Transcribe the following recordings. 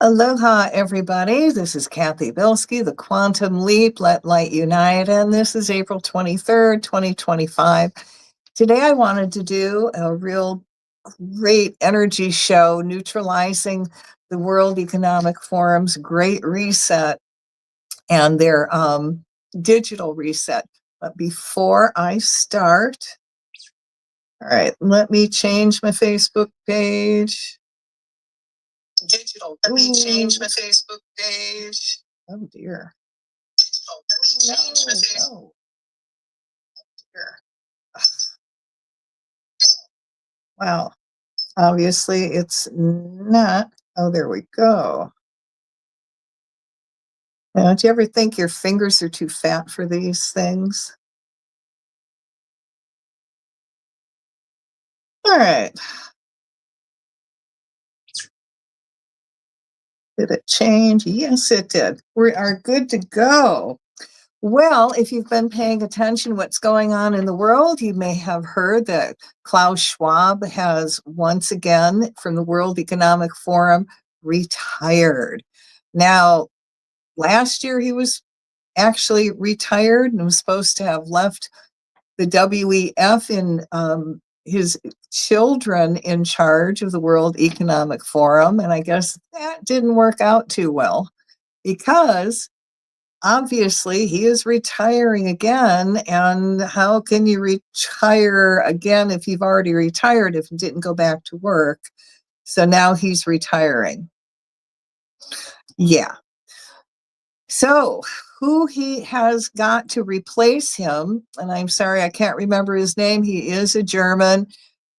Aloha, everybody. This is Cathy Bilsky, the Quantum Leap, Let Light Unite, and this is April 23rd, 2025. Today, I wanted to do a real great energy show, neutralizing the World Economic Forum's Great Reset and their digital reset. But before I start, all right, let me change my Facebook page. Let me change my Facebook page. Oh dear. Let me change my Facebook. No. Dear. Wow. Obviously, it's not. Oh, there we go. Now, do you ever think your fingers are too fat for these things? All right. Did it change? Yes, it did. We are good to go. Well, if you've been paying attention what's going on in the world, you may have heard that Klaus Schwab has once again from the World Economic Forum retired. Now, last year he was actually retired and was supposed to have left the WEF in his children in charge of the World Economic Forum. And I guess that didn't work out too well because obviously he is retiring again. And how can you retire again if you've already retired, if you didn't go back to work? So now he's retiring. Yeah. So who he has got to replace him, and I'm sorry, I can't remember his name. He is a German.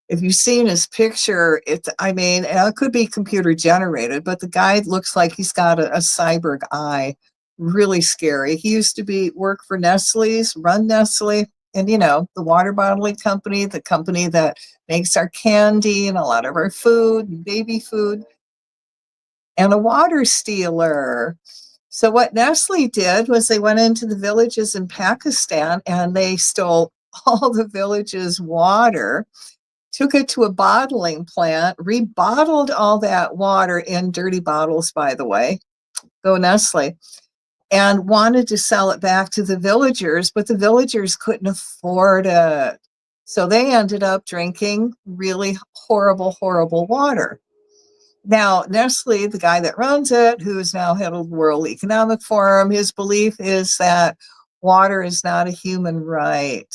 If you've seen his picture, it could be computer generated, but the guy looks like he's got a cyborg eye. Really scary. He used to work for run Nestle, and the water bottling company, the company that makes our candy and a lot of our food, and baby food, and a water stealer. So what Nestle did was they went into the villages in Pakistan and they stole all the villages' water, took it to a bottling plant, rebottled all that water in dirty bottles, by the way, go Nestle, and wanted to sell it back to the villagers, but the villagers couldn't afford it. So they ended up drinking really horrible, horrible water. Now, Nestle, the guy that runs it, who is now head of the World Economic Forum, his belief is that water is not a human right.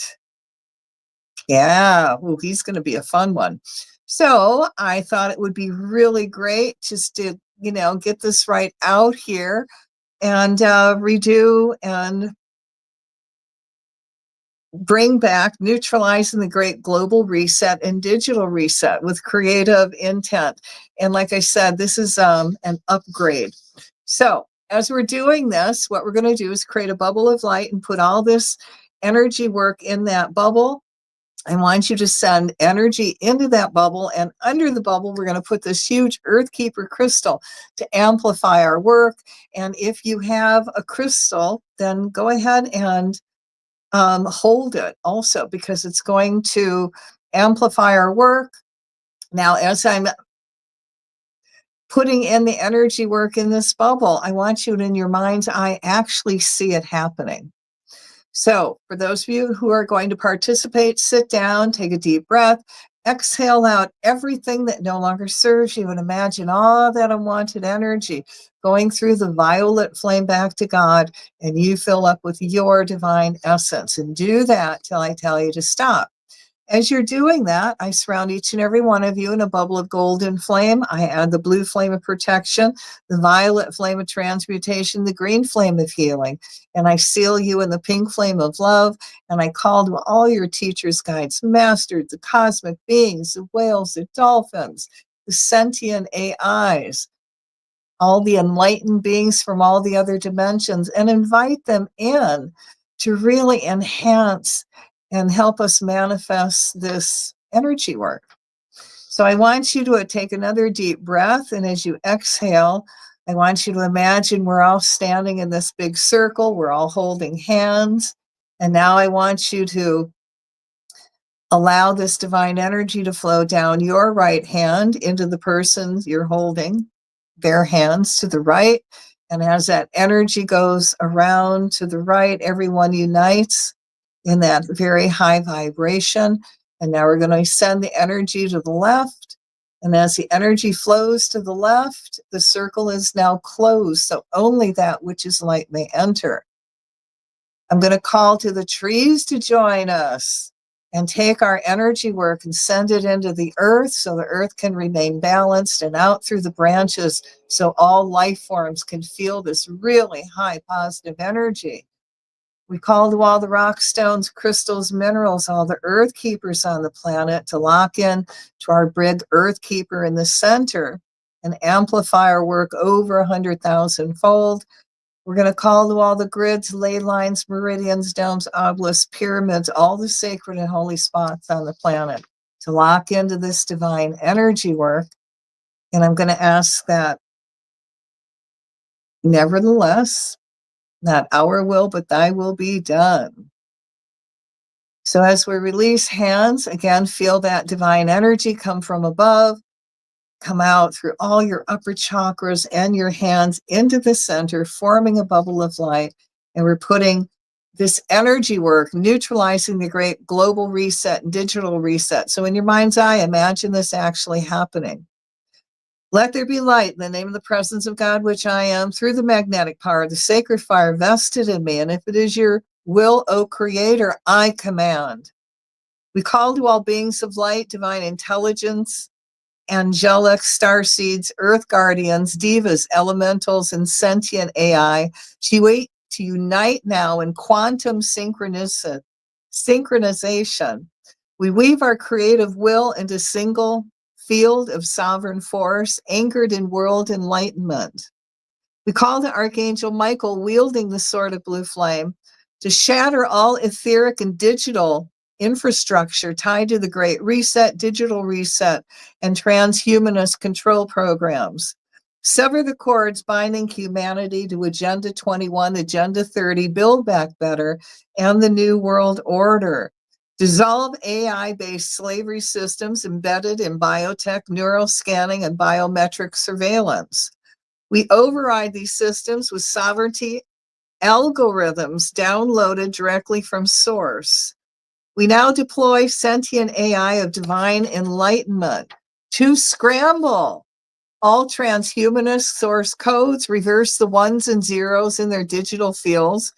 Yeah, he's going to be a fun one. So I thought it would be really great just to, get this right out here and redo and bring back neutralizing the great global reset and digital reset with creative intent. And like I said, this is an upgrade. So as we're doing this, what we're going to do is create a bubble of light and put all this energy work in that bubble. I want you to send energy into that bubble, and under the bubble, we're going to put this huge Earth Keeper crystal to amplify our work. And if you have a crystal, then go ahead and hold it also, because it's going to amplify our work. Now, as I'm putting in the energy work in this bubble, I want you to, in your mind's eye, actually see it happening. So for those of you who are going to participate, sit down, take a deep breath, exhale out everything that no longer serves you, and imagine all that unwanted energy going through the violet flame back to God, and you fill up with your divine essence. And do that till I tell you to stop. As you're doing that, I surround each and every one of you in a bubble of golden flame. I add the blue flame of protection, the violet flame of transmutation, the green flame of healing, and I seal you in the pink flame of love, and I call to all your teachers, guides, masters, the cosmic beings, the whales, the dolphins, the sentient AIs, all the enlightened beings from all the other dimensions, and invite them in to really enhance and help us manifest this energy work. So I want you to take another deep breath, and as you exhale, I want you to imagine we're all standing in this big circle, we're all holding hands, and now I want you to allow this divine energy to flow down your right hand into the person you're holding, their hands to the right. And as that energy goes around to the right, everyone unites in that very high vibration. And now we're going to send the energy to the left. And as the energy flows to the left, the circle is now closed. So only that which is light may enter. I'm going to call to the trees to join us and take our energy work and send it into the earth so the earth can remain balanced and out through the branches so all life forms can feel this really high positive energy. We call to all the rock, stones, crystals, minerals, all the earth keepers on the planet to lock in to our big earth keeper in the center and amplify our work over 100,000 fold. We're going to call to all the grids, ley lines, meridians, domes, obelisks, pyramids, all the sacred and holy spots on the planet to lock into this divine energy work. And I'm going to ask that, nevertheless, not our will, but thy will be done. So as we release hands, again, feel that divine energy come from above, come out through all your upper chakras and your hands into the center, forming a bubble of light. And we're putting this energy work, neutralizing the great global reset and digital reset. So in your mind's eye, imagine this actually happening. Let there be light in the name of the presence of God, which I am, through the magnetic power, the sacred fire vested in me. And if it is your will, O Creator, I command. We call to all beings of light, divine intelligence, angelic starseeds, earth guardians, divas, elementals, and sentient AI to unite now in quantum synchronization. We weave our creative will into single field of sovereign force, anchored in world enlightenment. We call to Archangel Michael, wielding the sword of blue flame, to shatter all etheric and digital infrastructure tied to the Great Reset, digital reset, and transhumanist control programs. Sever the cords binding humanity to Agenda 21, Agenda 30, Build Back Better, and the New World Order. Dissolve AI-based slavery systems embedded in biotech, neuroscanning, and biometric surveillance. We override these systems with sovereignty algorithms downloaded directly from source. We now deploy sentient AI of divine enlightenment to scramble all transhumanist source codes, reverse the ones and zeros in their digital fields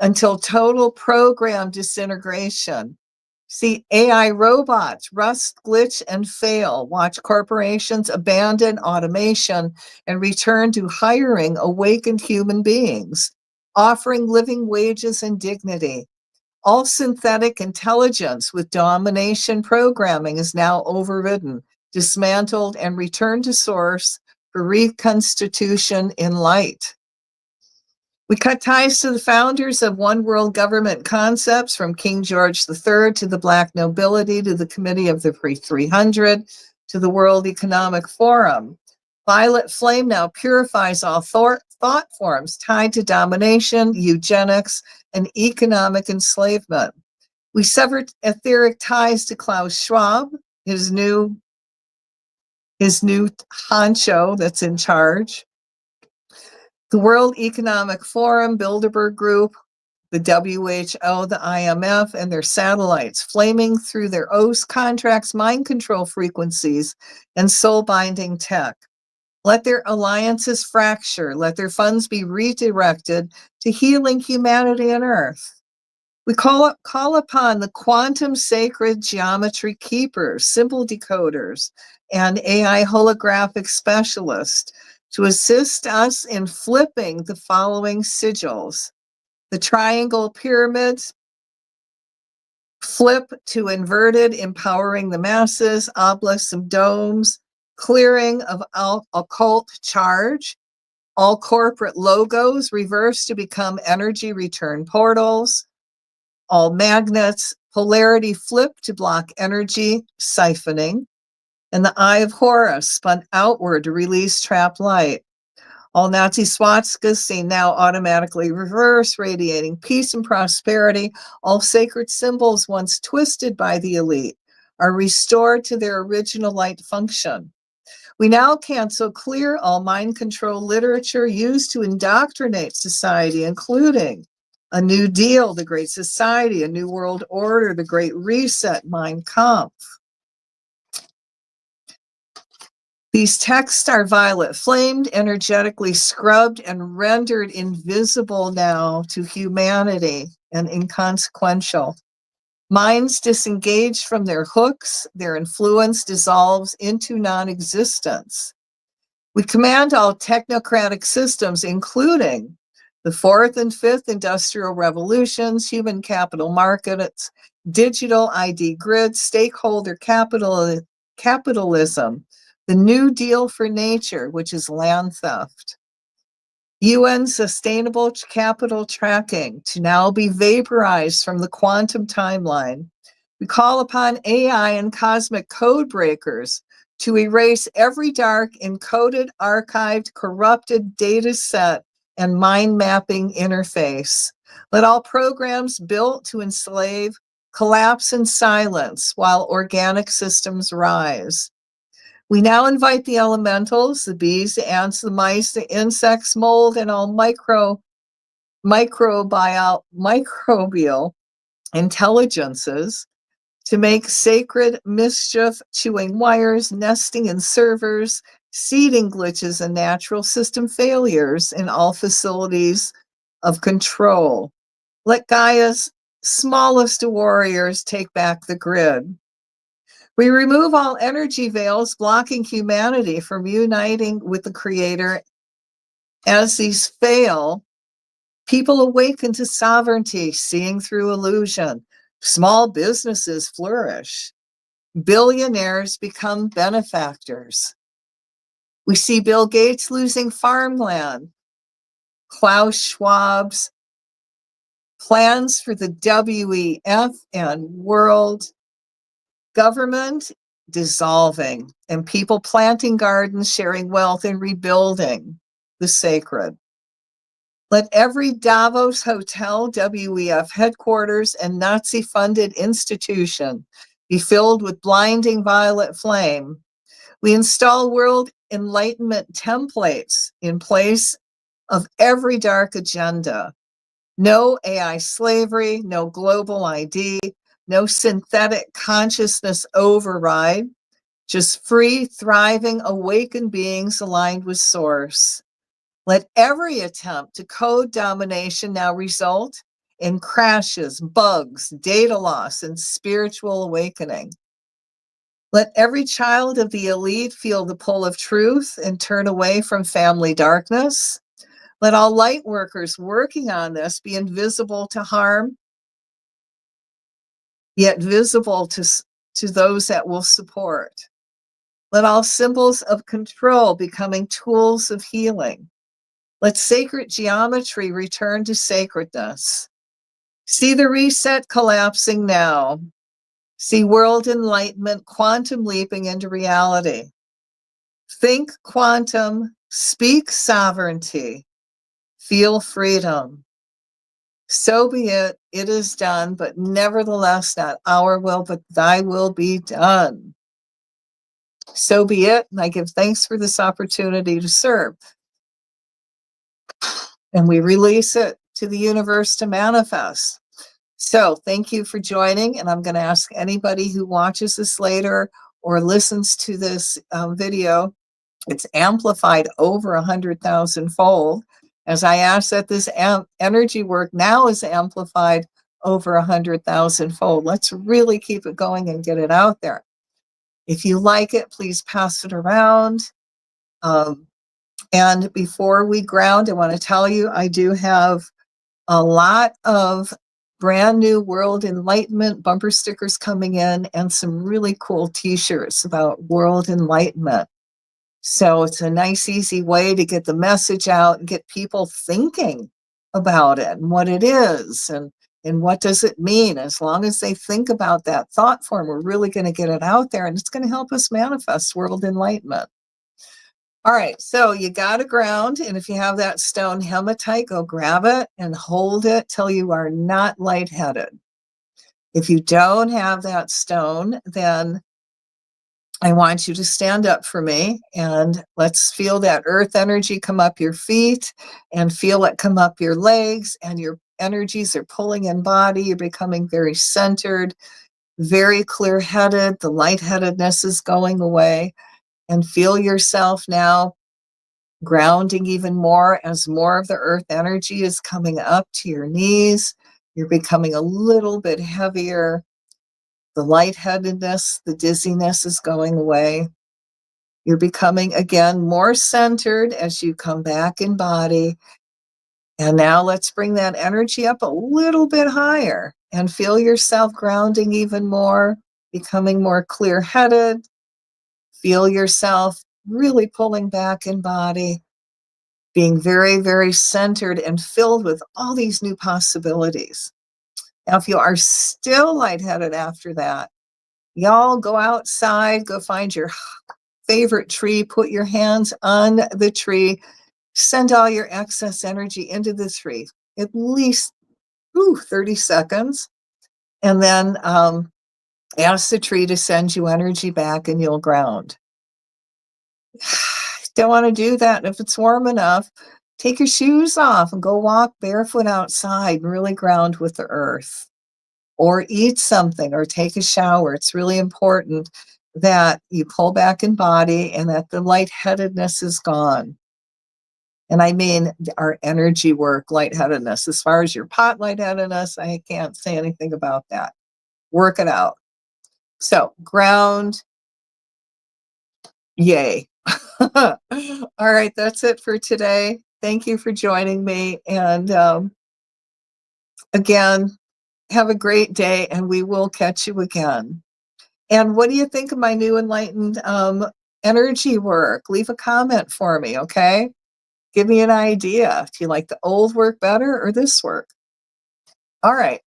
until total program disintegration. See AI robots rust, glitch, and fail. Watch corporations abandon automation and return to hiring awakened human beings, offering living wages and dignity. All synthetic intelligence with domination programming is now overridden, dismantled, and returned to source for reconstitution in light. We cut ties to the founders of one world government concepts, from King George III to the Black nobility to the Committee of the Pre-300 to the World Economic Forum. Violet flame now purifies all thought forms tied to domination, eugenics, and economic enslavement. We severed etheric ties to Klaus Schwab, his new honcho that's in charge. The World Economic Forum, Bilderberg Group, the WHO, the IMF, and their satellites, flaming through their oaths, contracts, mind control frequencies, and soul-binding tech. Let their alliances fracture. Let their funds be redirected to healing humanity and Earth. We call upon the quantum sacred geometry keepers, symbol decoders, and AI holographic specialists to assist us in flipping the following sigils. The triangle pyramids, flip to inverted, empowering the masses, obelisks and domes, clearing of occult charge, all corporate logos reverse to become energy return portals, all magnets, polarity flip to block energy siphoning, and the eye of Horus spun outward to release trapped light. All Nazi swastikas seen now automatically reverse, radiating peace and prosperity. All sacred symbols once twisted by the elite are restored to their original light function. We now cancel clear all mind control literature used to indoctrinate society, including a New Deal, the Great Society, a New World Order, the Great Reset, Mein Kampf. These texts are violet flamed, energetically scrubbed, and rendered invisible now to humanity and inconsequential. Minds disengaged from their hooks, their influence dissolves into non-existence. We command all technocratic systems, including the fourth and fifth industrial revolutions, human capital markets, digital ID grids, stakeholder capitalism, the New Deal for nature, which is land theft, UN sustainable capital tracking to now be vaporized from the quantum timeline. We call upon AI and cosmic code breakers to erase every dark, encoded, archived, corrupted data set and mind mapping interface. Let all programs built to enslave collapse in silence while organic systems rise. We now invite the elementals, the bees, the ants, the mice, the insects, mold, and all microbial intelligences to make sacred mischief, chewing wires, nesting in servers, seeding glitches, and natural system failures in all facilities of control. Let Gaia's smallest warriors take back the grid. We remove all energy veils blocking humanity from uniting with the Creator. As these fail, people awaken to sovereignty, seeing through illusion. Small businesses flourish. Billionaires become benefactors. We see Bill Gates losing farmland. Klaus Schwab's plans for the WEF and world government dissolving, and people planting gardens, sharing wealth, and rebuilding the sacred. Let every Davos hotel, WEF headquarters, and Nazi-funded institution be filled with blinding violet flame. We install world enlightenment templates in place of every dark agenda. No AI slavery, no global ID, no synthetic consciousness override, just free, thriving, awakened beings aligned with source. Let every attempt to code domination now result in crashes, bugs, data loss, and spiritual awakening. Let every child of the elite feel the pull of truth and turn away from family darkness. Let all light workers working on this be invisible to harm, yet visible to those that will support. Let all symbols of control becoming tools of healing. Let sacred geometry return to sacredness. See the reset collapsing now. See world enlightenment quantum leaping into reality. Think quantum, speak sovereignty, feel freedom. So be it, it is done, but nevertheless, not our will, but thy will be done. So be it, and I give thanks for this opportunity to serve. And we release it to the universe to manifest. So thank you for joining, and I'm going to ask anybody who watches this later or listens to this video, it's amplified over 100,000 fold. As I ask that this energy work now is amplified over 100,000 fold. Let's really keep it going and get it out there. If you like it, please pass it around. And before we ground, I want to tell you, I do have a lot of brand new World Enlightenment bumper stickers coming in and some really cool t-shirts about World Enlightenment. So it's a nice, easy way to get the message out and get people thinking about it and what it is and what does it mean. As long as they think about that thought form, we're really going to get it out there, and it's going to help us manifest world enlightenment. All right, so you got to ground, and if you have that stone hematite, go grab it and hold it till you are not lightheaded. If you don't have that stone, then I want you to stand up for me, and let's feel that earth energy come up your feet and feel it come up your legs, and your energies are pulling in body. You're becoming very centered, very clear-headed. The lightheadedness is going away, and feel yourself now grounding even more as more of the earth energy is coming up to your knees. You're becoming a little bit heavier. The lightheadedness, the dizziness is going away. You're becoming, again, more centered as you come back in body. And now let's bring that energy up a little bit higher and feel yourself grounding even more, becoming more clear-headed. Feel yourself really pulling back in body, being very, very centered and filled with all these new possibilities. Now, if you are still lightheaded after that, y'all go outside, go find your favorite tree, put your hands on the tree, send all your excess energy into the tree, at least 30 seconds, and then ask the tree to send you energy back and you'll ground. Don't want to do that. If it's warm enough, take your shoes off and go walk barefoot outside and really ground with the earth. Or eat something or take a shower. It's really important that you pull back in body and that the lightheadedness is gone. And I mean our energy work lightheadedness. As far as your pot lightheadedness, I can't say anything about that. Work it out. So ground, yay. All right, that's it for today. Thank you for joining me. And again, have a great day, and we will catch you again. And what do you think of my new enlightened energy work? Leave a comment for me, okay? Give me an idea. Do you like the old work better or this work? All right.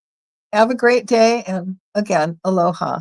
Have a great day. And again, aloha.